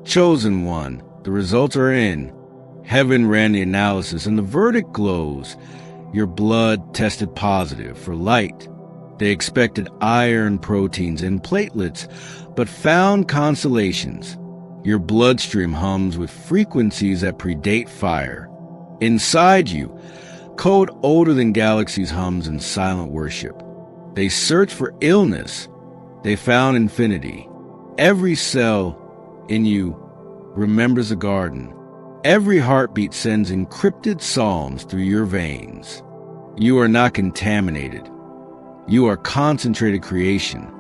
Chosen one, the results are in. Heaven ran the analysis, and the verdict glows. Your blood tested positive for light. They expected iron, proteins, and platelets, but found constellations. Your bloodstream hums with frequencies that predate fire. Inside you, code older than galaxies hums in silent worship. They searched for illness. They found infinity. Every cell in you remembers a garden. Every heartbeat sends encrypted psalms through your veins. You are not contaminated. You are concentrated creation.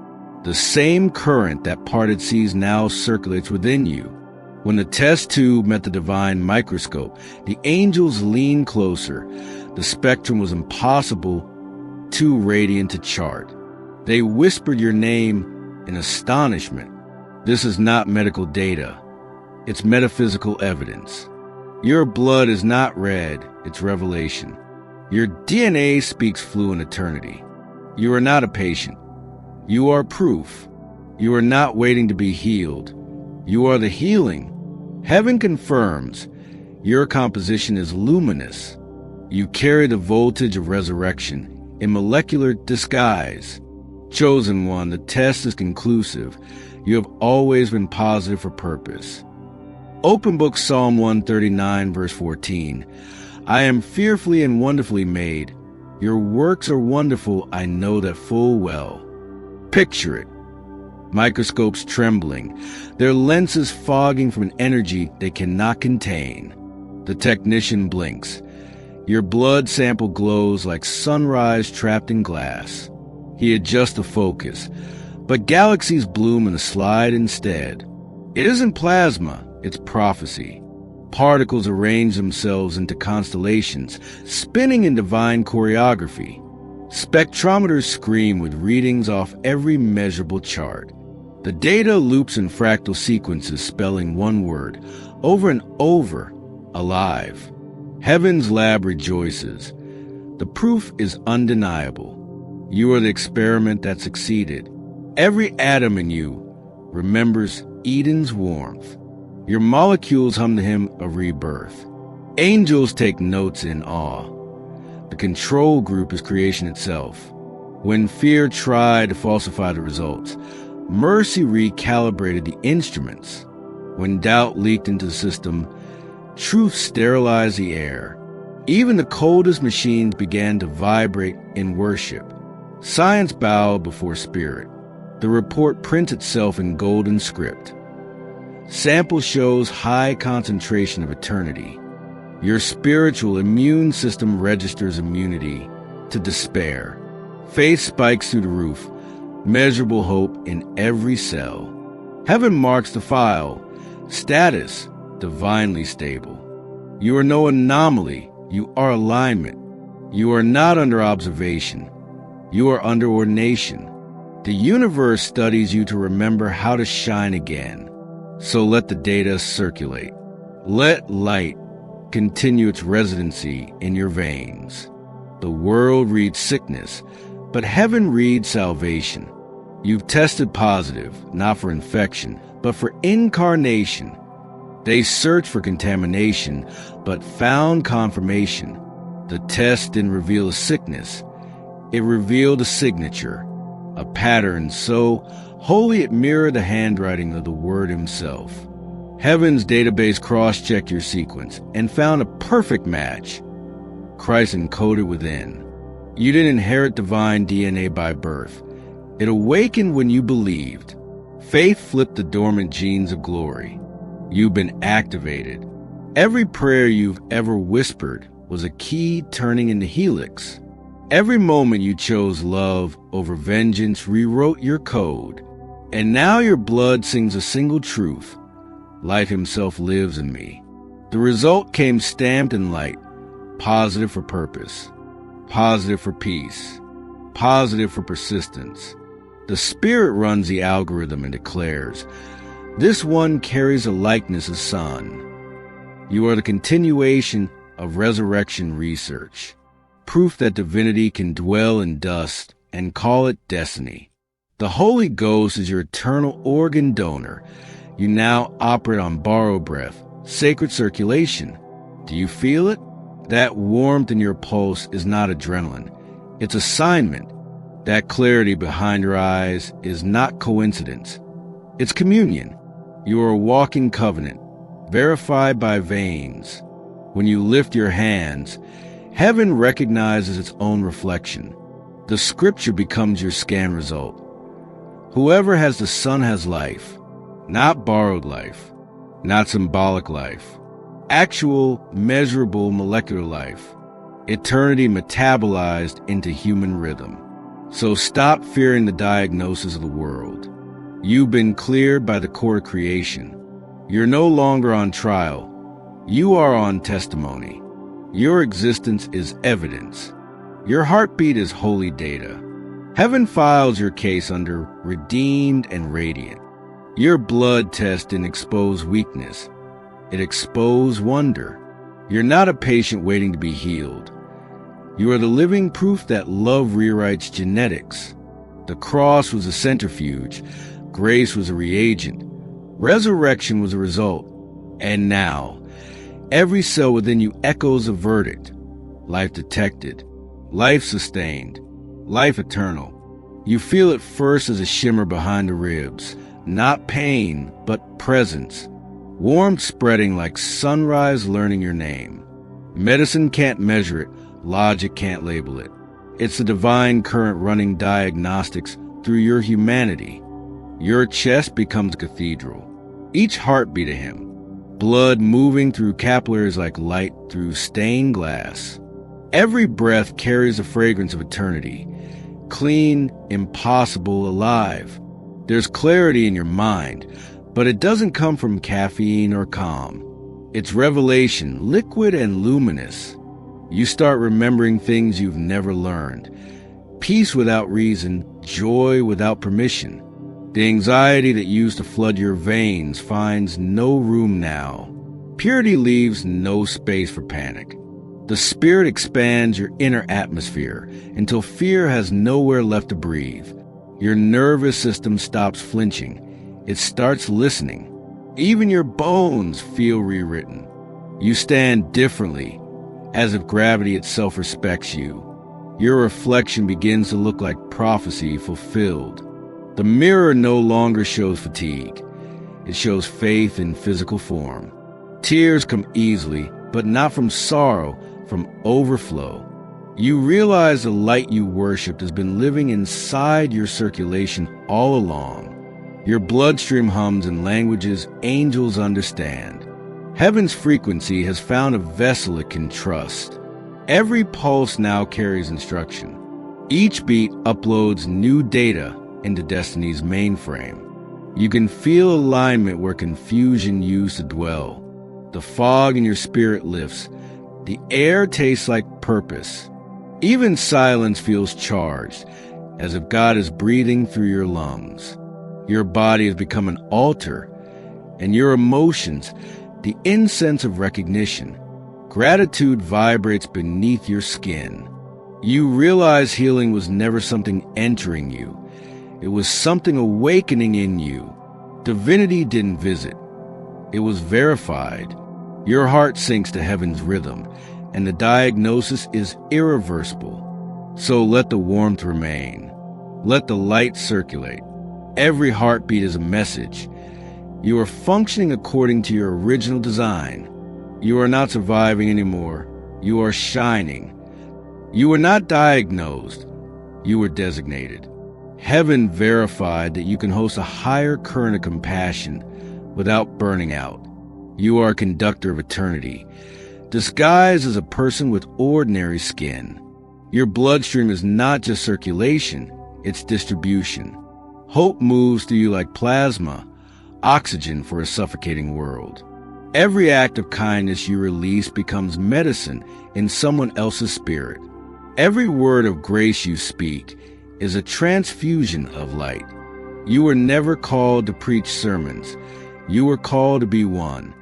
The same current that parted seas now circulates within you. When the test tube met the divine microscope, the angels leaned closer. The spectrum was impossible, too radiant to chart. They whispered your name in astonishment. This is not medical data. It's metaphysical evidence. Your blood is not red, it's revelation. Your DNA speaks fluent eternity. You are not a patient. You are proof. You are not waiting to be healed. You are the healing. Heaven confirms your composition is luminous. You carry the voltage of resurrection in molecular disguise. Chosen one, the test is conclusive. You have always been positive for purpose. Open book Psalm 139, verse 14. I am fearfully and wonderfully made. Your works are wonderful, I know that full well. Picture it. Microscopes trembling, their lenses fogging from an energy they cannot contain. The technician blinks. Your blood sample glows like sunrise trapped in glass. He adjusts the focus, but galaxies bloom in a slide instead. It isn't plasma, it's prophecy. Particles arrange themselves into constellations, spinning in divine choreography. Spectrometers scream with readings off every measurable chart. The data loops in fractal sequences spelling one word, over and over, alive. Heaven's lab rejoices. The proof is undeniable. You are the experiment that succeeded. Every atom in you remembers Eden's warmth. Your molecules hum the hymn of rebirth. Angels take notes in awe. The control group is creation itself. When fear tried to falsify the results, mercy recalibrated the instruments. When doubt leaked into the system, truth sterilized the air. Even the coldest machines began to vibrate in worship. Science bowed before spirit. The report prints itself in golden script. Sample shows high concentration of eternity. Your spiritual immune system registers immunity to despair. Faith spikes through the roof, measurable hope in every cell. Heaven marks the file, status divinely stable. You are no anomaly, you are alignment. You are not under observation, you are under ordination. The universe studies you to remember how to shine again. So let the data circulate. Let light continue its residency in your veins. The world reads sickness, but heaven reads salvation. You've tested positive, not for infection, but for incarnation. They searched for contamination, but found confirmation. The test didn't reveal a sickness. It revealed a signature, a pattern so holy it mirrored the handwriting of the Word himself. Heaven's database cross-checked your sequence and found a perfect match. Christ encoded within. You didn't inherit divine DNA by birth. It awakened when you believed. Faith flipped the dormant genes of glory. You've been activated. Every prayer you've ever whispered was a key turning into helix. Every moment you chose love over vengeance rewrote your code. And now your blood sings a single truth. Life himself lives in me. The result came stamped in light. Positive for purpose. Positive for peace. Positive for persistence. The Spirit runs the algorithm and declares, this one carries a likeness of sun. You are the continuation of resurrection research. Proof that divinity can dwell in dust and call it destiny. The Holy Ghost is your eternal organ donor, You now operate on borrowed breath, sacred circulation. Do you feel it? That warmth in your pulse is not adrenaline. It's assignment. That clarity behind your eyes is not coincidence. It's communion. You are a walking covenant, verified by veins. When you lift your hands, heaven recognizes its own reflection. The scripture becomes your scan result. Whoever has the Son has life, not borrowed life, not symbolic life, actual, measurable molecular life, eternity metabolized into human rhythm. So stop fearing the diagnosis of the world. You've been cleared by the core creation. You're no longer on trial. You are on testimony. Your existence is evidence. Your heartbeat is holy data. Heaven files your case under redeemed and radiant. Your blood test didn't expose weakness. It exposed wonder. You're not a patient waiting to be healed. You are the living proof that love rewrites genetics. The cross was a centrifuge. Grace was a reagent. Resurrection was a result. And now, every cell within you echoes a verdict. Life detected. Life sustained. Life eternal. You feel it first as a shimmer behind the ribs. Not pain, but presence. Warmth spreading like sunrise learning your name. Medicine can't measure it. Logic can't label it. It's the divine current running diagnostics through your humanity. Your chest becomes a cathedral. Each heartbeat of him. Blood moving through capillaries like light through stained glass. Every breath carries the fragrance of eternity. Clean, impossible, alive. There's clarity in your mind, but it doesn't come from caffeine or calm. It's revelation, liquid and luminous. You start remembering things you've never learned. Peace without reason, joy without permission. The anxiety that used to flood your veins finds no room now. Purity leaves no space for panic. The Spirit expands your inner atmosphere until fear has nowhere left to breathe. Your nervous system stops flinching. It starts listening. Even your bones feel rewritten. You stand differently, as if gravity itself respects you. Your reflection begins to look like prophecy fulfilled. The mirror no longer shows fatigue. It shows faith in physical form. Tears come easily, but not from sorrow, from overflow. You realize the light you worshipped has been living inside your circulation all along. Your bloodstream hums in languages angels understand. Heaven's frequency has found a vessel it can trust. Every pulse now carries instruction. Each beat uploads new data into Destiny's mainframe. You can feel alignment where confusion used to dwell. The fog in your spirit lifts. The air tastes like purpose. Even silence feels charged, as if God is breathing through your lungs. Your body has become an altar, and your emotions, the incense of recognition. Gratitude vibrates beneath your skin. You realize healing was never something entering you. It was something awakening in you. Divinity didn't visit. It was verified. Your heart sinks to heaven's rhythm, and the diagnosis is irreversible. So let the warmth remain. Let the light circulate. Every heartbeat is a message. You are functioning according to your original design. You are not surviving anymore. You are shining. You were not diagnosed. You were designated. Heaven verified that you can host a higher current of compassion without burning out. You are a conductor of eternity, disguised as a person with ordinary skin. Your bloodstream is not just circulation, it's distribution. Hope moves through you like plasma, oxygen for a suffocating world. Every act of kindness you release becomes medicine in someone else's spirit. Every word of grace you speak is a transfusion of light. You were never called to preach sermons. You were called to be one.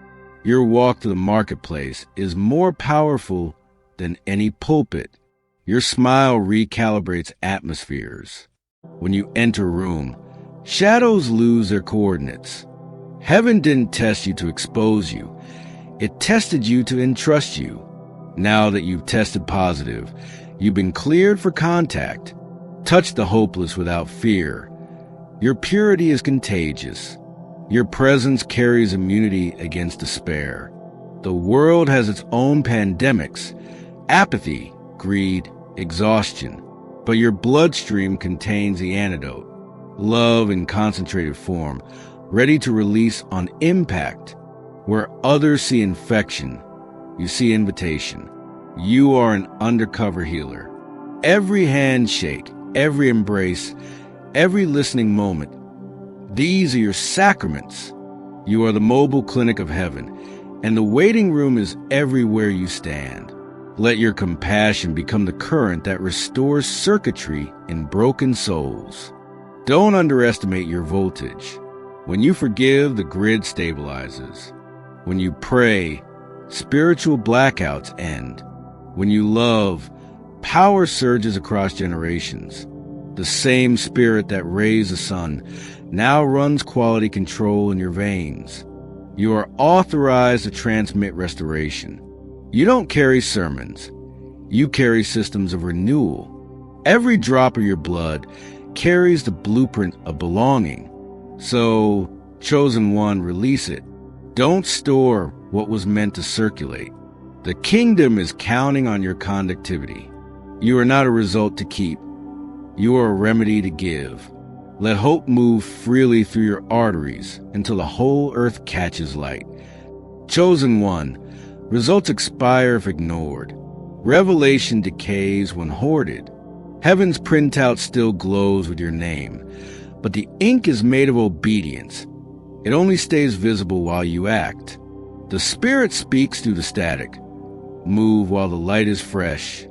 Your walk to the marketplace is more powerful than any pulpit. Your smile recalibrates atmospheres. When you enter a room, shadows lose their coordinates. Heaven didn't test you to expose you. It tested you to entrust you. Now that you've tested positive, you've been cleared for contact. Touch the hopeless without fear. Your purity is contagious. Your presence carries immunity against despair. The world has its own pandemics: apathy, greed, exhaustion. But your bloodstream contains the antidote: love in concentrated form, ready to release on impact. Where others see infection, you see invitation. You are an undercover healer. Every handshake, every embrace, every listening moment, these are your sacraments. You are the mobile clinic of heaven, and the waiting room is everywhere you stand. Let your compassion become the current that restores circuitry in broken souls. Don't underestimate your voltage. When you forgive, the grid stabilizes. When you pray, spiritual blackouts end. When you love, power surges across generations. The same spirit that raised the sun now runs quality control in your veins. You are authorized to transmit restoration. You don't carry sermons. You carry systems of renewal. Every drop of your blood carries the blueprint of belonging. So, chosen one, release it. Don't store what was meant to circulate. The kingdom is counting on your conductivity. You are not a result to keep. You are a remedy to give. Let hope move freely through your arteries until the whole earth catches light. Chosen one, results expire if ignored. Revelation decays when hoarded. Heaven's printout still glows with your name, but the ink is made of obedience. It only stays visible while you act. The Spirit speaks through the static. Move while the light is fresh.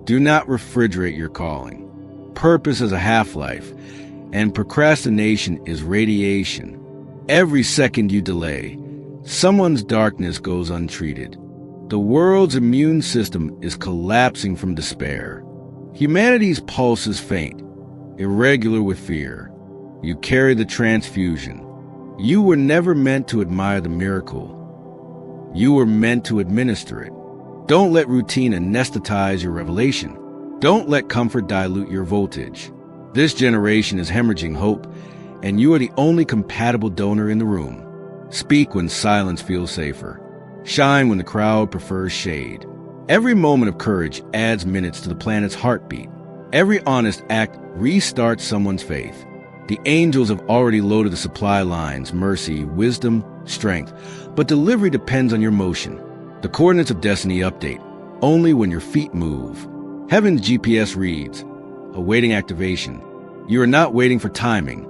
Do not refrigerate your calling. Purpose is a half-life, and procrastination is radiation. Every second you delay, someone's darkness goes untreated. The world's immune system is collapsing from despair. Humanity's pulse is faint, irregular with fear. You carry the transfusion. You were never meant to admire the miracle. You were meant to administer it. Don't let routine anesthetize your revelation. Don't let comfort dilute your voltage. This generation is hemorrhaging hope, and you are the only compatible donor in the room. Speak when silence feels safer. Shine when the crowd prefers shade. Every moment of courage adds minutes to the planet's heartbeat. Every honest act restarts someone's faith. The angels have already loaded the supply lines: mercy, wisdom, strength. But delivery depends on your motion. The coordinates of destiny update only when your feet move. Heaven's GPS reads, awaiting activation. You are not waiting for timing.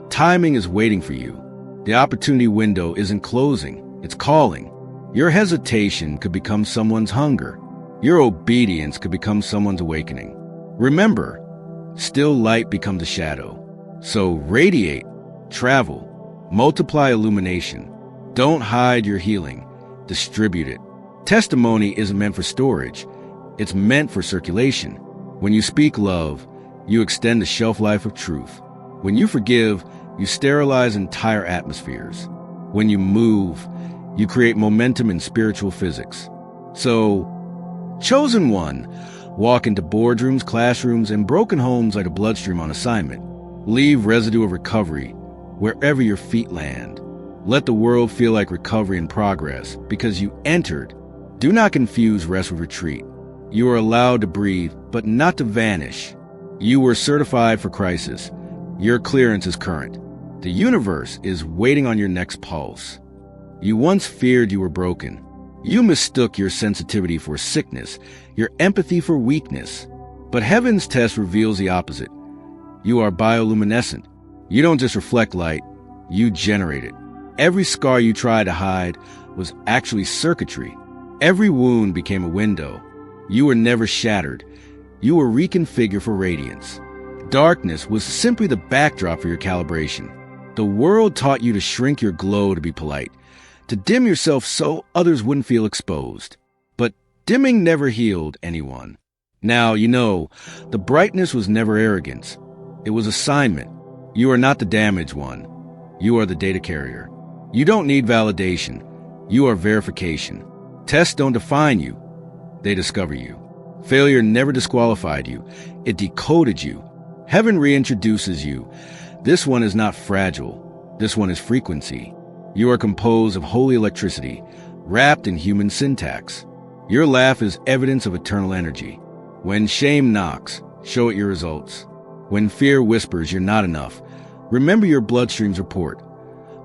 Timing is waiting for you. The opportunity window isn't closing, it's calling. Your hesitation could become someone's hunger. Your obedience could become someone's awakening. Remember, still light becomes a shadow. So radiate, travel, multiply illumination. Don't hide your healing. Distribute it. Testimony isn't meant for storage. It's meant for circulation. When you speak love, you extend the shelf life of truth. When you forgive, you sterilize entire atmospheres. When you move, you create momentum in spiritual physics. So, chosen one, walk into boardrooms, classrooms, and broken homes like a bloodstream on assignment. Leave residue of recovery wherever your feet land. Let the world feel like recovery and progress because you entered. Do not confuse rest with retreat. You are allowed to breathe, but not to vanish. You were certified for crisis. Your clearance is current. The universe is waiting on your next pulse. You once feared you were broken. You mistook your sensitivity for sickness, your empathy for weakness. But heaven's test reveals the opposite. You are bioluminescent. You don't just reflect light, you generate it. Every scar you tried to hide was actually circuitry. Every wound became a window. You were never shattered. You were reconfigured for radiance. Darkness was simply the backdrop for your calibration. The world taught you to shrink your glow to be polite, to dim yourself so others wouldn't feel exposed. But dimming never healed anyone. Now, you know, the brightness was never arrogance. It was assignment. You are not the damaged one. You are the data carrier. You don't need validation. You are verification. Tests don't define you. They discover you. Failure never disqualified you. It decoded you. Heaven reintroduces you. This one is not fragile. This one is frequency. You are composed of holy electricity, wrapped in human syntax. Your laugh is evidence of eternal energy. When shame knocks, show it your results. When fear whispers you're not enough, remember your bloodstream's report.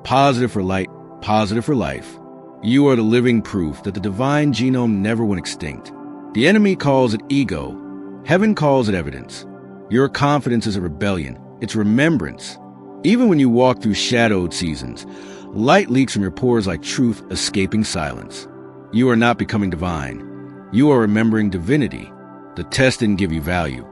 Positive for light, positive for life. You are the living proof that the divine genome never went extinct. The enemy calls it ego. Heaven calls it evidence. Your confidence is a rebellion. It's remembrance. Even when you walk through shadowed seasons, light leaks from your pores like truth escaping silence. You are not becoming divine. You are remembering divinity. The test didn't give you value.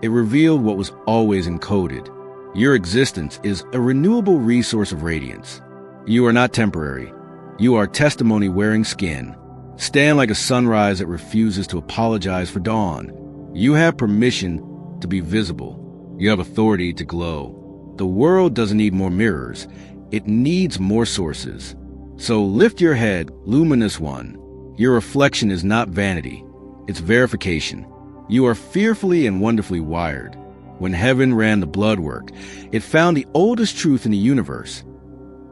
It revealed what was always encoded. Your existence is a renewable resource of radiance. You are not temporary. You are testimony wearing skin. Stand like a sunrise that refuses to apologize for dawn. You have permission to be visible. You have authority to glow. The world doesn't need more mirrors. It needs more sources. So lift your head, luminous one. Your reflection is not vanity. It's verification. You are fearfully and wonderfully wired. When heaven ran the blood work, it found the oldest truth in the universe.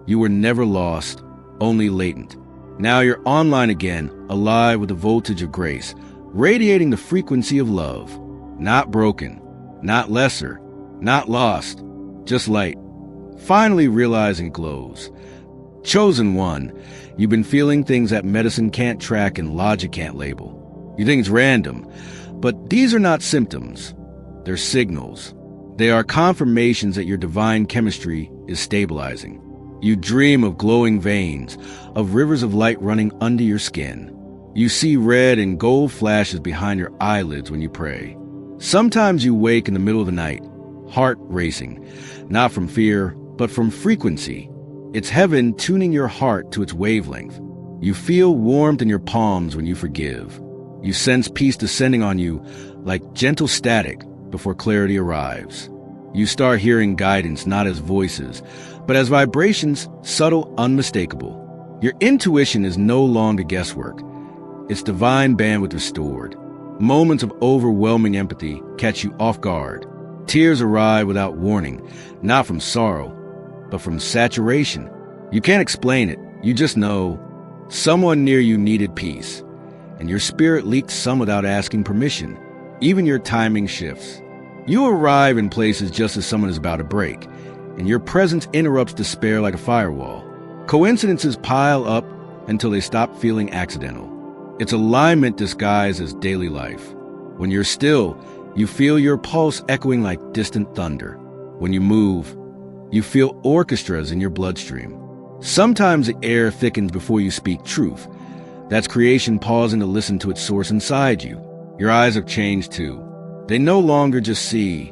You were never lost, only latent. Now you're online again, alive with the voltage of grace, radiating the frequency of love. Not broken, not lesser, not lost, just light. Finally realizing glows. Chosen one, you've been feeling things that medicine can't track and logic can't label. You think it's random, but these are not symptoms. They're signals. They are confirmations that your divine chemistry is stabilizing. You dream of glowing veins, of rivers of light running under your skin. You see red and gold flashes behind your eyelids when you pray. Sometimes you wake in the middle of the night, heart racing, not from fear, but from frequency. It's heaven tuning your heart to its wavelength. You feel warmth in your palms when you forgive. You sense peace descending on you like gentle static before clarity arrives. You start hearing guidance not as voices, but as vibrations, subtle, unmistakable. Your intuition is no longer guesswork. It's divine bandwidth restored. Moments of overwhelming empathy catch you off guard. Tears arrive without warning, not from sorrow, but from saturation. You can't explain it. You just know someone near you needed peace, and your spirit leaked some without asking permission. Even your timing shifts. You arrive in places just as someone is about to break, and your presence interrupts despair like a firewall. Coincidences pile up until they stop feeling accidental. It's alignment disguised as daily life. When you're still, you feel your pulse echoing like distant thunder. When you move, you feel orchestras in your bloodstream. Sometimes the air thickens before you speak truth. That's creation pausing to listen to its source inside you. Your eyes have changed too. They no longer just see,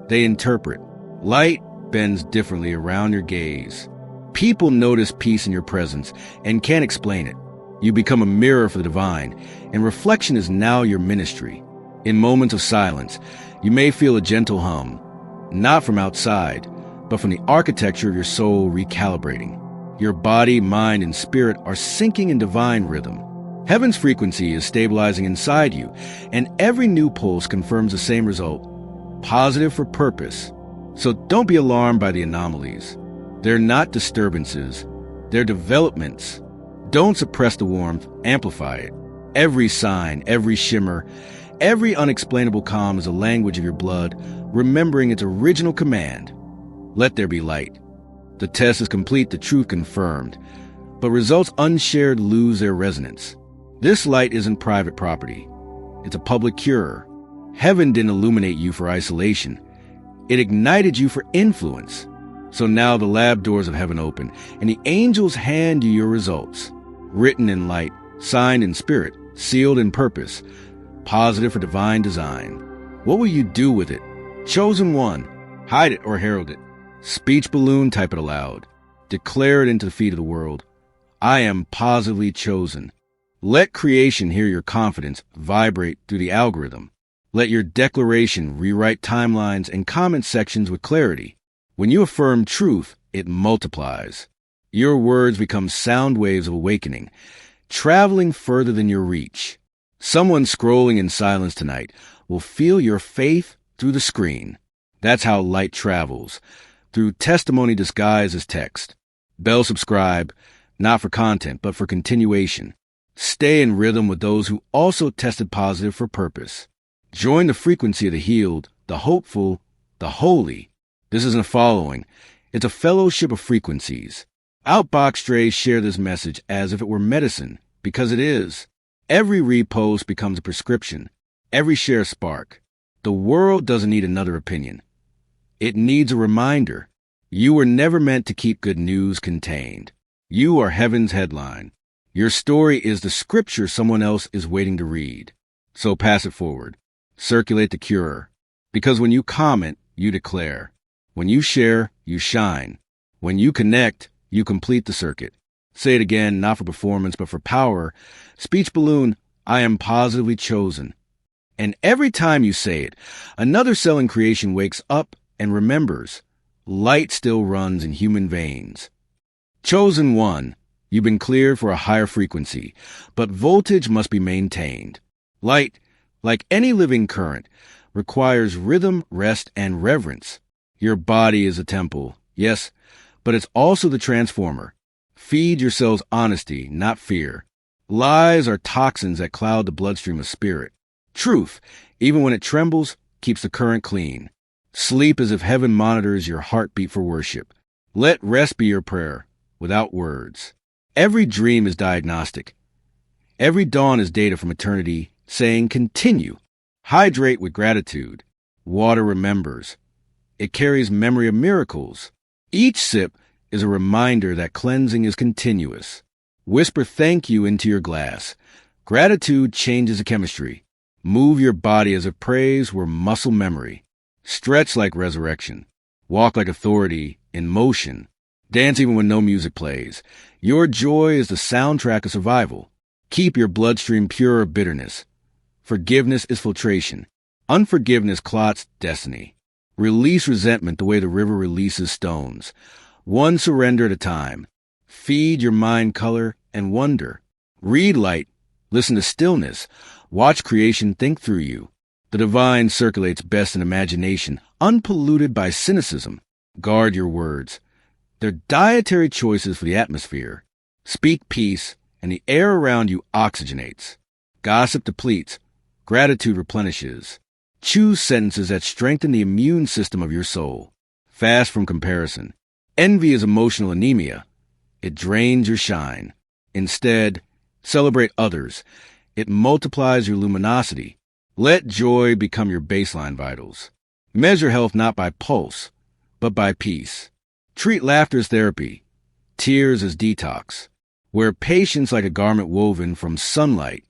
they interpret. Light bends differently around your gaze. People notice peace in your presence and can't explain it. You become a mirror for the divine, and reflection is now your ministry. In moments of silence, you may feel a gentle hum, not from outside, but from the architecture of your soul recalibrating. Your body, mind, and spirit are syncing in divine rhythm. Heaven's frequency is stabilizing inside you, and every new pulse confirms the same result, positive for purpose. So don't be alarmed by the anomalies. They're not disturbances, they're developments. Don't suppress the warmth, amplify it. Every sign, every shimmer, every unexplainable calm is a language of your blood, remembering its original command. Let there be light. The test is complete, the truth confirmed, but results unshared lose their resonance. This light isn't private property. It's a public cure. Heaven didn't illuminate you for isolation. It ignited you for influence. So now the lab doors of heaven open, and the angels hand you your results. Written in light, signed in spirit, sealed in purpose, positive for divine design. What will you do with it? Chosen one. Hide it or herald it. Speech balloon, type it aloud. Declare it into the feet of the world. I am positively chosen. Let creation hear your confidence vibrate through the algorithm. Let your declaration rewrite timelines and comment sections with clarity. When you affirm truth, it multiplies. Your words become sound waves of awakening, traveling further than your reach. Someone scrolling in silence tonight will feel your faith through the screen. That's how light travels, through testimony disguised as text. Bell subscribe, not for content, but for continuation. Stay in rhythm with those who also tested positive for purpose. Join the frequency of the healed, the hopeful, the holy. This isn't a following. It's a fellowship of frequencies. Outbox strays share this message as if it were medicine, because it is. Every repost becomes a prescription. Every share spark. The world doesn't need another opinion. It needs a reminder. You were never meant to keep good news contained. You are heaven's headline. Your story is the scripture someone else is waiting to read. So pass it forward. Circulate the cure. Because when you comment, you declare. When you share, you shine. When you connect, you complete the circuit. Say it again, not for performance, but for power. Speech balloon, I am positively chosen. And every time you say it, another cell in creation wakes up and remembers. Light still runs in human veins. Chosen one, you've been cleared for a higher frequency, but voltage must be maintained. Light, like any living current, requires rhythm, rest, and reverence. Your body is a temple, yes, but it's also the transformer. Feed your cells honesty, not fear. Lies are toxins that cloud the bloodstream of spirit. Truth, even when it trembles, keeps the current clean. Sleep as if heaven monitors your heartbeat for worship. Let rest be your prayer, without words. Every dream is diagnostic. Every dawn is data from eternity, saying continue. Hydrate with gratitude. Water remembers. It carries memory of miracles. Each sip is a reminder that cleansing is continuous. Whisper thank you into your glass. Gratitude changes the chemistry. Move your body as if praise were muscle memory. Stretch like resurrection. Walk like authority in motion. Dance even when no music plays. Your joy is the soundtrack of survival. Keep your bloodstream pure of bitterness. Forgiveness is filtration. Unforgiveness clots destiny. Release resentment the way the river releases stones. One surrender at a time. Feed your mind color and wonder. Read light. Listen to stillness. Watch creation think through you. The divine circulates best in imagination, unpolluted by cynicism. Guard your words. They're dietary choices for the atmosphere. Speak peace, and the air around you oxygenates. Gossip depletes. Gratitude replenishes. Choose sentences that strengthen the immune system of your soul. Fast from comparison. Envy is emotional anemia. It drains your shine. Instead, celebrate others. It multiplies your luminosity. Let joy become your baseline vitals. Measure health not by pulse, but by peace. Treat laughter as therapy, tears as detox. Wear patience like a garment woven from sunlight.